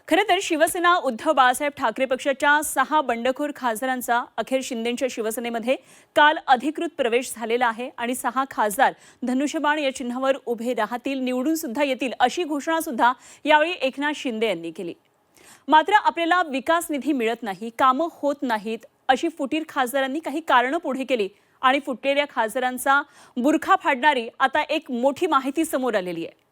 खरं तर शिवसेना उद्धव बाळासाहेब ठाकरे पक्षाच्या 6 बंडखोर खासदारांचा अखेर शिंदेंच्या शिवसेनेमध्ये काल अधिकृत प्रवेश झालेला आहे आणि 6 खासदार धनुष्यबाण या चिन्हावर उभे राहतील, निवडून सुद्धा येतील अशी घोषणा सुद्धा यावेळी एकनाथ शिंदे यांनी केली। मात्र आपल्याला विकास निधी मिळत नाही, कामं होत नाहीत अशी फुटीर खासदारांनी काही कारणं पुढे केली आणि फुटलेल्या खासदारांचा बुरखा फाडणारी आता एक मोठी माहिती समोर आलेली आहे।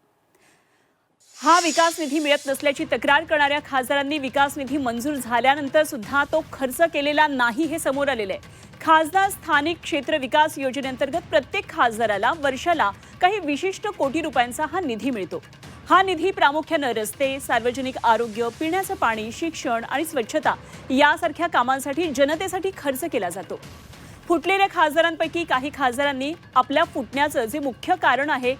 हा विकास निधी मिळत नसल्याची तक्रार करणाऱ्या खासदारांनी विकास निधी मंजूर झाल्यानंतर सुद्धा तो खर्च केलेला नाही हे समोर आलेले आहे। खासदार स्थानिक क्षेत्र विकास योजनेअंतर्गत प्रत्येक खासदाराला वर्षाला काही विशिष्ट कोटी रुपयांचा हा निधी मिळतो। हा निधी प्रामुख्याने रस्ते, सार्वजनिक आरोग्य, पिण्याचं पाणी, शिक्षण आणि स्वच्छता यासारख्या कामांसाठी जनतेसाठी खर्च केला जातो। फुटलेल्या खासदारांपैकी काही खासदारांनी आपल्या फुटण्याचं जे मुख्य कारण आहे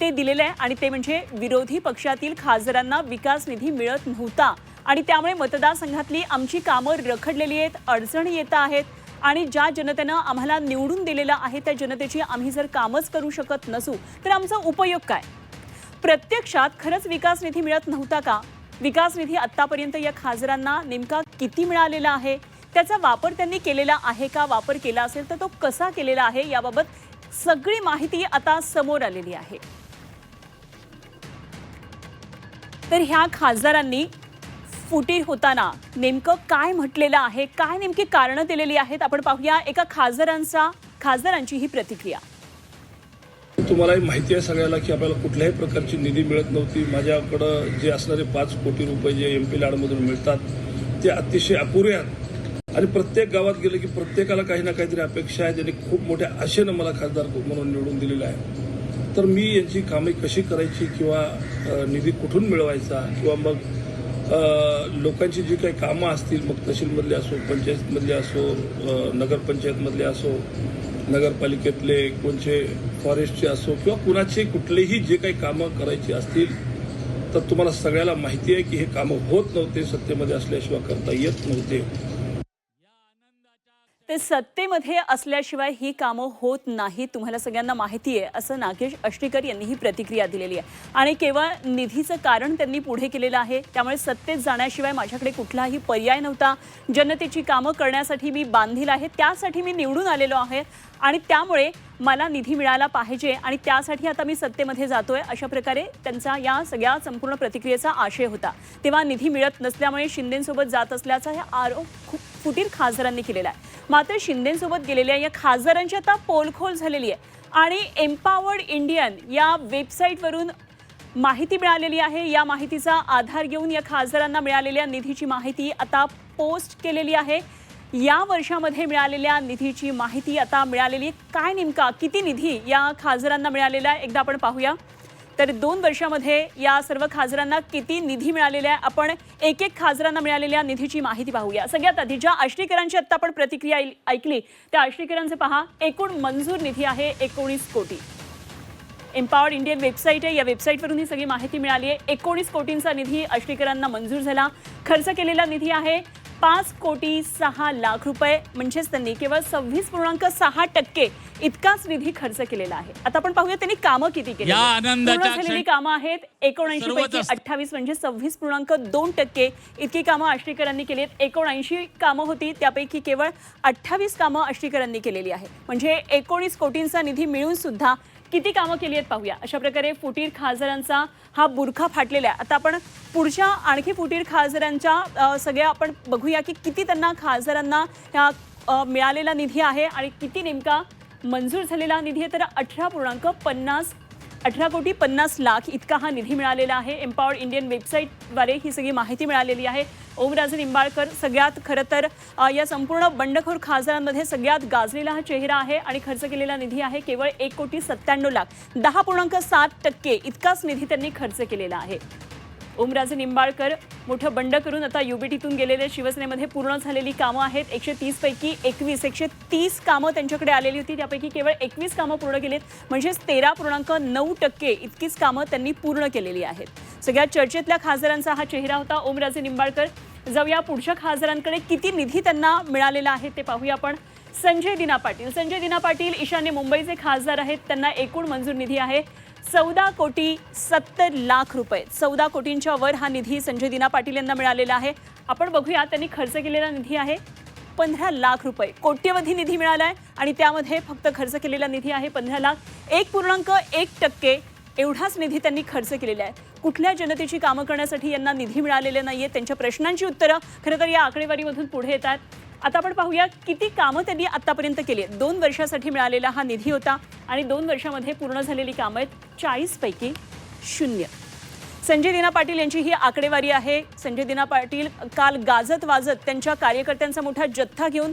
ते दिलेले आहे आणि ते म्हणजे विरोधी पक्षातील खासदारांना विकास निधी मिळत नव्हता आणि त्यामुळे मतदारसंघातली आमची कामं रखडलेली आहेत, अडचणी येत आहेत आणि ज्या जनतेनं आम्हाला निवडून दिलेलं आहे त्या जनतेची आम्ही जर कामच करू शकत नसू तर आमचा उपयोग काय? प्रत्यक्षात खरंच विकास निधी मिळत नव्हता का? विकास निधी आतापर्यंत या खासदारांना नेमका किती मिळालेला आहे? त्याचा वापर त्यांनी केलेला आहे का? वापर केला असेल तर तो कसा केलेला आहे याबाबत सगळी माहिती आता समोर आलेली आहे। तर ह्या खासदारांनी फुटीर होताना नेमकं काय म्हटलेलं आहे, काय नेमकी कारणं दिलेली आहेत आपण पाहूया एका खासदारांची ही प्रतिक्रिया। तुम्हालाही माहिती आहे सगळ्याला की आपल्याला कुठल्याही प्रकारची निधी मिळत नव्हती। माझ्याकडे जे असणारे 5 कोटी रुपये जे MP लाडमधून मिळतात ते अतिशय अपुरे आहेत आणि प्रत्येक गावात गेलं की प्रत्येकाला काही ना काहीतरी अपेक्षा आहे। त्यांनी खूप मोठ्या आशेनं मला खासदार म्हणून निवडून दिलेलं आहे। तर मी यांची कामे कशी करायची किंवा निधी कुठून मिळवायचा किंवा मग लोकांची जी काही कामं असतील मग तहसीलमधले असो, पंचायतमधले असो, नगरपंचायतमधले असो, नगरपालिकेतले कोणचे फॉरेस्टचे असो किंवा कुणाचे कुठलेही जे काही कामं करायची असतील तर तुम्हाला सगळ्याला माहिती आहे की हे कामं होत नव्हते, सत्तेमध्ये असल्याशिवाय करता येत नव्हते। ते सत्तेमध्ये असल्याशिवाय ही कामं होत नाहीत, तुम्हाला सगळ्यांना माहिती आहे असं नागेश अष्टीकर यांनी ही प्रतिक्रिया दिलेली आहे आणि केवळ निधीचं कारण त्यांनी पुढे केलेलं आहे। त्यामुळे सत्तेत जाण्याशिवाय माझ्याकडे कुठलाही पर्याय नव्हता, जनतेची कामं करण्यासाठी मी बांधील आहे, त्यासाठी मी निवडून आलेलो आहे आणि त्यामुळे मला निधी मिळाला पाहिजे आणि त्यासाठी आता मी सत्तेमध्ये जातोय अशा प्रकारे त्यांचा या सगळ्या संपूर्ण प्रतिक्रियेचा आशय होता। तेव्हा निधी मिळत नसल्यामुळे शिंदेंसोबत जात असल्याचा हे आरोप खूप फुटीर खासदारांनी केलेला आहे। मात्र शिंदेंसोबत गेलेल्या या खासदारांची आता पोलखोल झालेली आहे आणि एम्पावर्ड इंडियन या वेबसाईटवरून माहिती मिळालेली आहे। या माहितीचा आधार घेऊन या खासदारांना मिळालेल्या निधीची माहिती आता पोस्ट केलेली आहे। या वर्षामध्ये मिळालेल्या निधीची माहिती आता मिळालेली काय, नेमका किती निधी या खासदारांना मिळालेला आहे एकदा आपण पाहूया। तर 2 वर्षामध्ये या सर्व खासदारांना किती निधी मिळालेला आहे आपण एक खासदारांना मिळालेल्या निधीची माहिती पाहूया। सगळ्यात आधी ज्या आष्टीकरांची आता आपण प्रतिक्रिया ऐकली त्या आष्टीकरांचे पहा, एकूण मंजूर निधी आहे 19 कोटी। एम्पावर्ड इंडियन वेबसाईट आहे, या वेबसाईटवरून ही सगळी माहिती मिळाली आहे। 19 कोटींचा निधी आष्टीकरांना मंजूर झाला। खर्च केलेला निधी आहे 5,06,00,000 रुपये, म्हणजेच त्यांनी केवळ 26.6% इतकाच निधी खर्च केलेला आहे। आता आपण पाहूया त्यांनी कामं किती केली। पूर्ण झालेली कामं आहेत 79 पैकी 28 म्हणजे 26.2% इतकी कामं आष्टीकरांनी केली आहेत। 79 कामं होती त्यापैकी केवळ 28 कामं आष्टीकरांनी केलेली आहे, म्हणजे 19 कोटींचा निधी मिळून सुद्धा किती कामं केली आहेत पाहूया। अशा प्रकारे फुटीर खासदारांचा हा बुरखा फाटलेला आहे। आता आपण पुढच्या आणखी फुटीर खासदारांच्या सगळ्या आपण बघूया की किती त्यांना खासदारांना ह्या मिळालेला निधी आहे आणि किती नेमका मंजूर झालेला निधी आहे। तर 18,50,00,000 इतका हा निधी मिळालेला आहे। एम्पावर्ड इंडियन वेबसाईटद्वारे ही सगळी माहिती मिळालेली आहे। ओमराजे निंबाळकर सगळ्यात खरं तर या संपूर्ण बंडखोर खासदारांमध्ये सगळ्यात गाजलेला हा चेहरा आहे आणि खर्च केलेला निधी आहे केवळ 1,97,00,000, 10.7% इतकाच निधी त्यांनी खर्च केलेला आहे। ओमराजे निंबाळकर मोठं बंड करून आता UBTतून गेलेले शिवसेनेमध्ये पूर्ण झालेली कामं आहेत 130 पैकी 130 कामं त्यांच्याकडे आलेली होती, त्यापैकी केवळ 21 कामं पूर्ण केलीत, म्हणजेच 13.9% इतकीच कामं त्यांनी पूर्ण केलेली आहेत। सगळ्यात चर्चेतल्या खासदारांचा हा चेहरा होता ओमराजे निंबाळकर। जाऊया पुढच्या खासदारांकडे किती निधी त्यांना मिळालेला आहे ते पाहूया आपण। संजय दिना पाटील ईशान्य मुंबईचे खासदार आहेत, त्यांना एकूण मंजूर निधी आहे ₹14,70,00,000 14 कोटींच्या वर हा निधी संजय दिना पाटील यांना मिळालेला आहे. आपण बघूया त्यांनी खर्च केलेला निधी आहे ₹15 लाख. कोट्यवधी निधी मिळाला आहे आणि त्यामध्ये फक्त खर्च केलेला निधी आहे 15 लाख. 1.1% एवढाच निधी त्यांनी खर्च केलेला आहे. कुठल्या जनतेची कामं करण्यासाठी यांना निधी मिळालेले नाहीये, त्यांच्या प्रश्नांची उत्तरं खरं तर या आकडेवारीमधून पुढे येतात. आता आपण पाहूया किती कामं त्यांनी आतापर्यंत केली आहेत. 2 वर्षासाठी मिळालेला हा निधी होता आणि 2 वर्षामध्ये पूर्ण झालेली कामं आहेत 40 पैकी 0. संजय दिना पाटील यांची ही आकडेवारी आहे. संजय दिना पाटील काल गाजत वाजत त्यांच्या कार्यकर्त्यांचा मोठा जथ्था घेऊन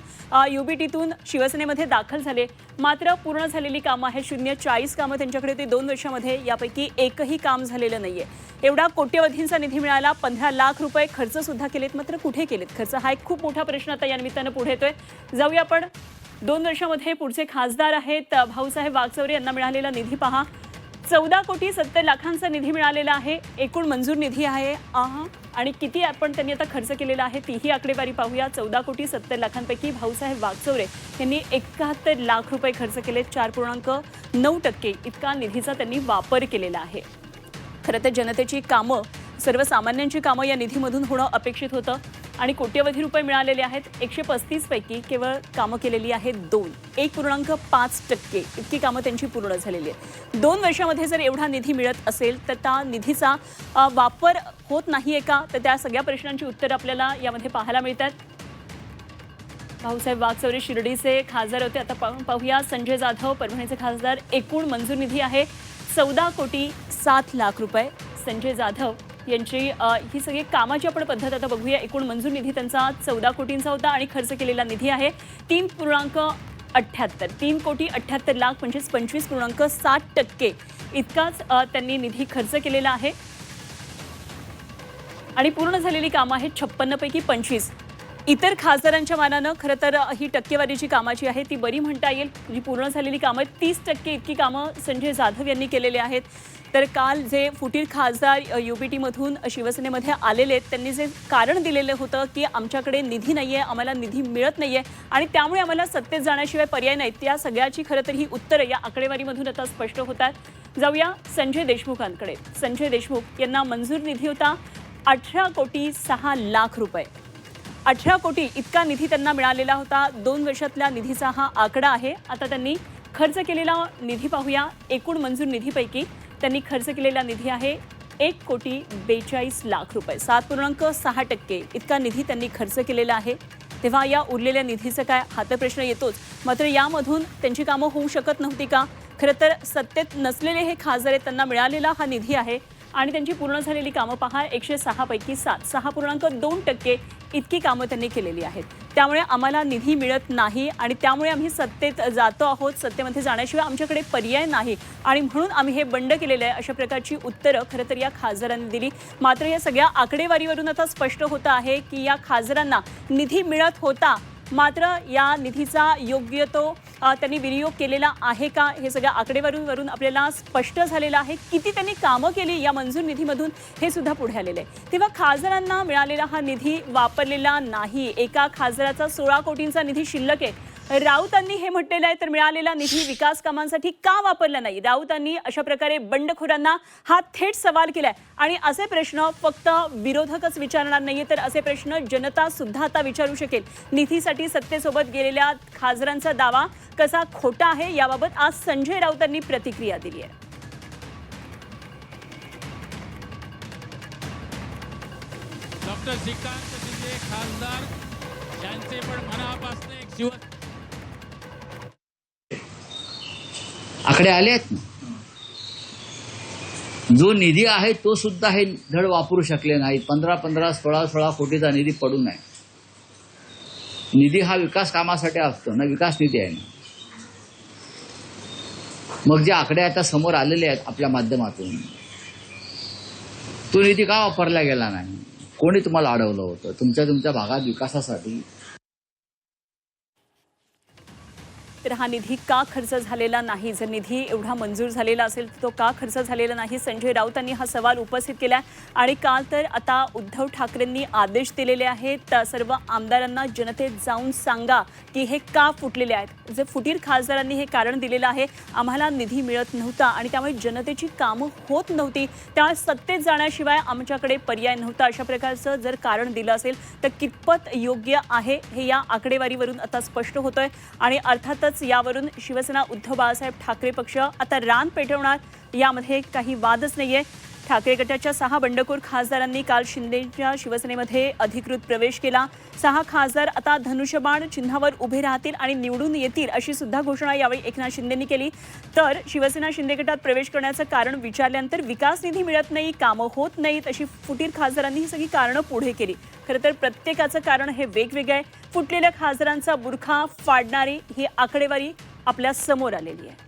UBTतून शिवसेनेमध्ये दाखल झाले. मात्र पूर्ण झालेली कामं आहेत 0. 40 कामं त्यांच्याकडे ते 2 वर्षामध्ये, यापैकी एकही काम झालेलं नाहीये. एवढा कोट्यवधींचा निधी मिळाला. 15 लाख रुपये खर्च सुद्धा केलेत, मात्र कुठे केलेत खर्च, हा एक खूप मोठा प्रश्न आता या निमित्तानं पुढे येतोय. जाऊया आपण 2 वर्षामध्ये पुढचे खासदार आहेत भाऊसाहेब वागचौरे यांना मिळालेला निधी पहा. 14,70,00,000चा निधी मिळालेला आहे. एकूण मंजूर निधी आहे आणि किती आपण त्यांनी आता खर्च केलेला आहे तीही आकडेवारी पाहूया. 14,70,00,000पैकी भाऊसाहेब वागचौरे यांनी 71 लाख रुपये खर्च केले. 4.9% इतका निधीचा त्यांनी वापर केलेला आहे. खरं तर जनतेची कामं, सर्वसामान्यांची कामं या निधीमधून होणं अपेक्षित होतं आणि कोट्यवधी रुपये मिळालेले आहेत. 135 पैकी केवळ कामं केलेली आहेत 2. 1.5% इतकी कामं त्यांची पूर्ण झालेली आहेत. 2 वर्षामध्ये जर एवढा निधी मिळत असेल तर त्या निधीचा वापर होत नाहीये का, तर त्या सगळ्या प्रश्नांची उत्तरं आपल्याला यामध्ये पाहायला मिळतात. भाऊसाहेब वागचौरे शिर्डीचे खासदार होते. आता पाहूया संजय जाधव परभणीचे खासदार. एकूण मंजूर निधी आहे 14,07,00,000 रुपये. संजय जाधव यांची ही सगळी कामाची आपण पद्धत आता बघूया. एकूण मंजूर निधी त्यांचा 14 कोटींचा होता आणि खर्च केलेला निधी आहे 3.78. 3,78,00,000 म्हणजेच 25.7% इतकाच त्यांनी निधी खर्च केलेला आहे आणि पूर्ण झालेली कामं आहेत 56 पैकी 25. इतर खासदारांच्या मानानं खरं तर ही टक्केवारी कामाची आहे ती बरी म्हणता येईल. जी पूर्ण झालेली कामं 30% इतकी कामं संजय जाधव यांनी केलेली आहेत. तर काल जे फुटीर खासदार UBTमधून शिवसेनेमध्ये आलेले आहेत त्यांनी जे कारण दिलेलं होतं की आमच्याकडे निधी नाही आहे, आम्हाला निधी मिळत नाही आहे आणि त्यामुळे आम्हाला सत्तेत जाण्याशिवाय पर्याय नाहीत, त्या सगळ्याची खरं तर ही उत्तरं या आकडेवारीमधून आता स्पष्ट होतात. जाऊया संजय देशमुखांकडे. संजय देशमुख यांना मंजूर निधी होता 18,06,00,000 रुपये. 18 कोटी इतका निधी त्यांना मिळालेला होता. 2 वर्षातल्या निधीचा हा आकडा आहे. आता त्यांनी खर्च केलेला निधी पाहूया. एकूण मंजूर निधीपैकी त्यांनी खर्च केलेला निधी आहे 1,42,00,000 रुपये. 7.6% इतका निधी त्यांनी खर्च केलेला आहे. तेव्हा या उरलेल्या निधीचं काय, हा तर प्रश्न येतोच. मात्र यामधून त्यांची कामं होऊ शकत नव्हती का? खरं तर सत्तेत नसलेले हे खासदार आहेत, त्यांना मिळालेला हा निधी आहे आणि त्यांची पूर्ण झालेली कामं पहा 106 पैकी 7. 6.2% इतकी कामं त्यांनी केलेली आहेत. त्यामुळे आम्हाला निधी मिळत नाही आणि त्यामुळे आम्ही सत्तेत जातो आहोत, सत्तेमध्ये जाण्याशिवाय आमच्याकडे पर्याय नाही आणि म्हणून आम्ही हे बंड केलेलं आहे, अशा प्रकारची उत्तरं खरं तर या खासदारांनी दिली. मात्र या सगळ्या आकडेवारीवरून आता स्पष्ट होतं आहे की या खासदारांना निधी मिळत होता, मात्र या निधीचा योग्य तो त्यांनी विनियोग केलेला आहे का, हे सगळ्या आकडेवारीवरून आपल्याला स्पष्ट झालेलं आहे. किती त्यांनी कामं केली या मंजूर निधीमधून हे सुद्धा पुढे आलेलं आहे. तेव्हा खासदारांना मिळालेला हा निधी वापरलेला नाही. एका खासदाराचा 16 कोटींचा निधी शिल्लक आहे. राऊतांनी हे म्हटलेलं आहे, तर मिळालेला निधी विकास कामांसाठी का वापरला नाही? राऊतांनी अशा प्रकारे बंडखोरांना हा थेट सवाल केलाय आणि असे प्रश्न फक्त विरोधकच विचारणार नाहीये, तर असे प्रश्न जनता सुद्धा आता विचारू शकेल. निधीसाठी सत्तेसोबत गेलेल्या खासदारांचा दावा कसा खोटा आहे, याबाबत आज संजय राऊतांनी प्रतिक्रिया दिली आहे. डॉक्टर श्रीकांत शिंदे खासदार यांचे पण मनापासून एक शिव आकडे आले आहेत ना. जो निधी आहे तो सुद्धा हे धड वापरू शकले नाहीत. 15-15, 16-16 कोटीचा निधी पडून आहे. निधी हा विकास कामासाठी असतो ना, विकास निधी आहे ना. मग जे आकडे आता समोर आलेले आहेत आपल्या माध्यमातून, तो निधी का वापरला गेला नाही? कोणी तुम्हाला अडवलं होतं तुमच्या भागात विकासासाठी? तर हा निधी का खर्च झालेला नाही, जर निधी एवढा मंजूर झालेला असेल तर तो का खर्च झालेला नाही, संजय राऊतांनी हा सवाल उपस्थित केला. आणि काल तर आता उद्धव ठाकरेंनी आदेश दिलेले आहेत सर्व आमदारांना जनतेत जाऊन सांगा की हे का फुटलेले आहेत. जे फुटीर खासदारांनी हे कारण दिलेलं आहे, आम्हाला निधी मिळत नव्हता आणि त्यामुळे जनतेची कामं होत नव्हती, त्यामुळे सत्तेत जाण्याशिवाय आमच्याकडे पर्याय नव्हता, अशा प्रकारचं जर कारण दिलं असेल तर कितपत योग्य आहे हे या आकडेवारीवरून आता स्पष्ट होतंय. आणि अर्थातच यावरून शिवसेना उद्धव बाळासाहेब ठाकरे पक्ष आता रान पेटवणार यामध्ये काही वादच नाहीये. ठाकरे गटाच्या 6 बंडखोर खासदारांनी काल शिंदेच्या शिवसेनेमध्ये अधिकृत प्रवेश केला. 6 खासदार आता धनुष्यबाण चिन्हावर उभे राहतील आणि निवडून येतील अशी सुद्धा घोषणा यावेळी एकनाथ शिंदेंनी केली. तर शिवसेना शिंदे गटात प्रवेश करण्याचं कारण विचारल्यानंतर विकास निधी मिळत नाही, कामं होत नाहीत अशी फुटीर खासदारांनी ही सगळी कारणं पुढे केली. खरं तर प्रत्येकाचं कारण हे वेगवेगळं आहे. फुटलेल्या खासदारांचा बुरखा फाडणारी ही आकडेवारी आपल्या समोर आलेली आहे.